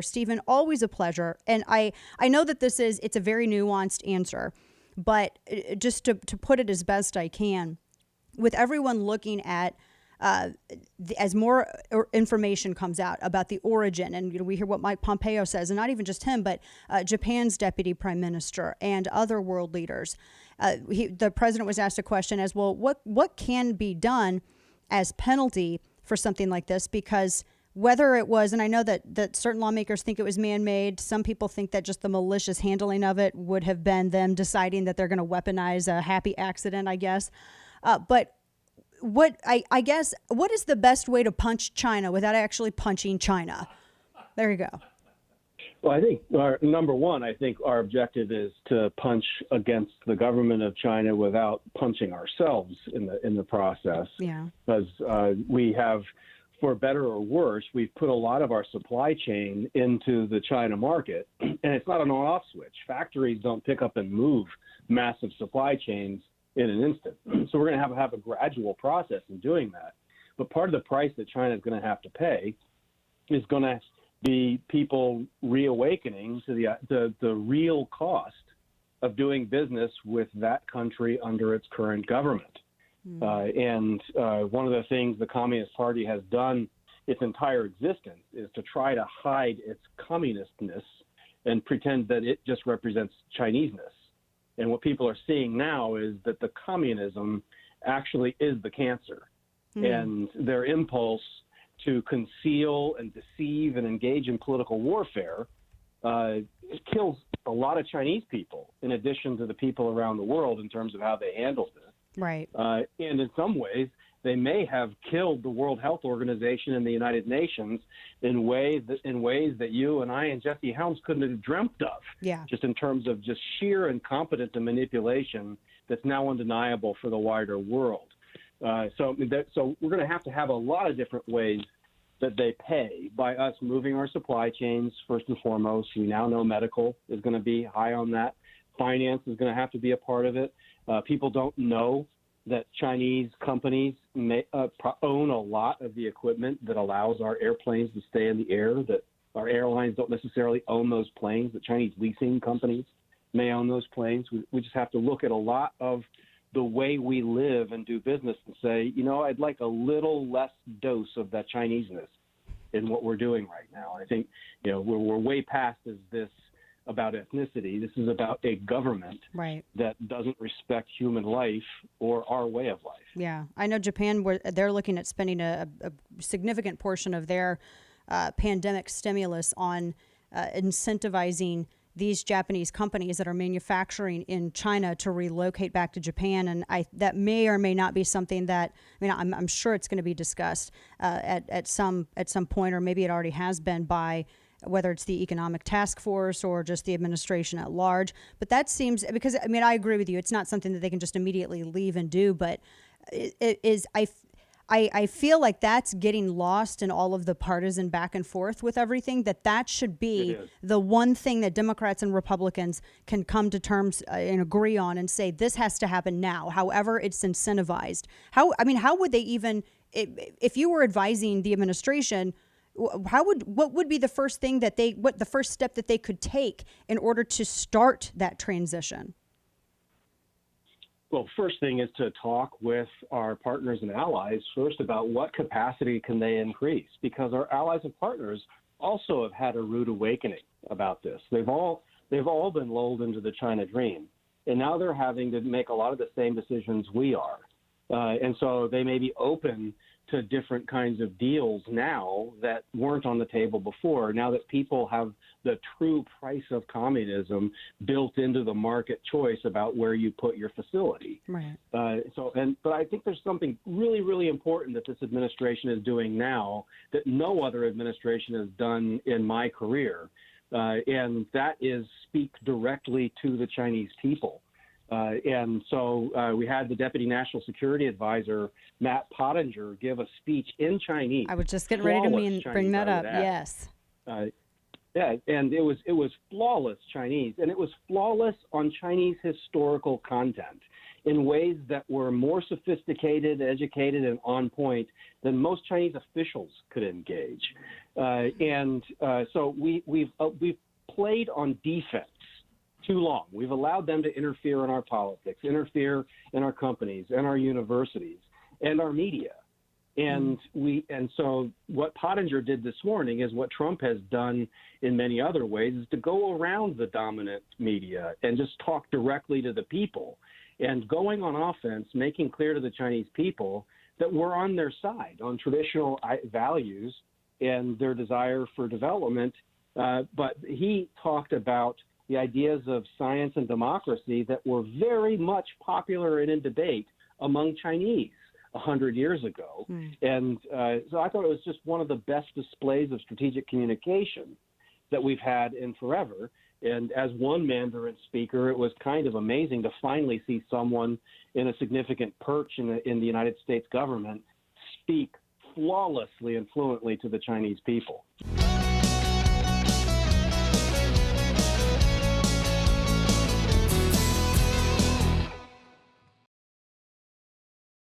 Stephen, always a pleasure. And I know that it's a very nuanced answer, but just to put it as best I can, with everyone looking at as more information comes out about the origin, and we hear what Mike Pompeo says, and not even just him, but Japan's deputy prime minister and other world leaders. The president was asked a question as well: what can be done as penalty for something like this? Because whether it was, and I know that certain lawmakers think it was man-made, some people think that just the malicious handling of it would have been them deciding that they're going to weaponize a happy accident, I guess. But I guess, what is the best way to punch China without actually punching China? There you go. Well, I think number one, I think our objective is to punch against the government of China without punching ourselves in the process. Yeah. Because we have, for better or worse, we've put a lot of our supply chain into the China market, and it's not an on-off switch. Factories don't pick up and move massive supply chains in an instant. So we're going to have a gradual process in doing that. But part of the price that China is going to have to pay is going to be people reawakening to the real cost of doing business with that country under its current government. And one of the things the Communist Party has done its entire existence is to try to hide its communistness and pretend that it just represents Chineseness. And what people are seeing now is that the communism actually is the cancer. And their impulse to conceal and deceive and engage in political warfare it kills a lot of Chinese people, in addition to the people around the world in terms of how they handle this. Right. And in some ways, they may have killed the World Health Organization and the United Nations in ways that you and I and Jesse Helms couldn't have dreamt of. Yeah. Just in terms of just sheer incompetence and manipulation that's now undeniable for the wider world. So we're going to have a lot of different ways that they pay by us moving our supply chains, first and foremost. We now know medical is going to be high on that. Finance is going to have to be a part of it. People don't know that Chinese companies own a lot of the equipment that allows our airplanes to stay in the air, that our airlines don't necessarily own those planes, that Chinese leasing companies may own those planes. We just have to look at a lot of the way we live and do business and say, I'd like a little less dose of that Chineseness in what we're doing right now. I think, we're way past this about ethnicity. This is about a government that doesn't respect human life or our way of life. Yeah. I know Japan, they're looking at spending a significant portion of their pandemic stimulus on incentivizing these Japanese companies that are manufacturing in China to relocate back to Japan. And that may or may not be something that, I'm sure it's going to be discussed at some point, or maybe it already has been, by whether it's the economic task force or just the administration at large. But that seems, because I agree with you, it's not something that they can just immediately leave and do, but it is, I feel like that's getting lost in all of the partisan back and forth with everything, that should be the one thing that Democrats and Republicans can come to terms and agree on and say, this has to happen now, however it's incentivized. How would they even, if you were advising the administration, what would be the first thing the first step that they could take in order to start that transition? Well, first thing is to talk with our partners and allies first about what capacity can they increase, because our allies and partners also have had a rude awakening about this. They've all been lulled into the China dream, and now they're having to make a lot of the same decisions we are. And so they may be open to different kinds of deals now that weren't on the table before, now that people have the true price of communism built into the market choice about where you put your facility. Right. But I think there's something really, really important that this administration is doing now that no other administration has done in my career, and that is speak directly to the Chinese people. And so we had the Deputy National Security Advisor, Matt Pottinger, give a speech in Chinese. I was just getting ready to bring that up. Yes. And it was flawless Chinese, and it was flawless on Chinese historical content in ways that were more sophisticated, educated, and on point than most Chinese officials could engage. So we've played on defense too long. We've allowed them to interfere in our politics, interfere in our companies and our universities and our media. And so what Pottinger did this morning is what Trump has done in many other ways, is to go around the dominant media and just talk directly to the people, and going on offense, making clear to the Chinese people that we're on their side on traditional values and their desire for development. But he talked about the ideas of science and democracy that were very much popular and in debate among Chinese 100 years ago. And so I thought it was just one of the best displays of strategic communication that we've had in forever. And as one Mandarin speaker, it was kind of amazing to finally see someone in a significant perch in the United States government speak flawlessly and fluently to the Chinese people.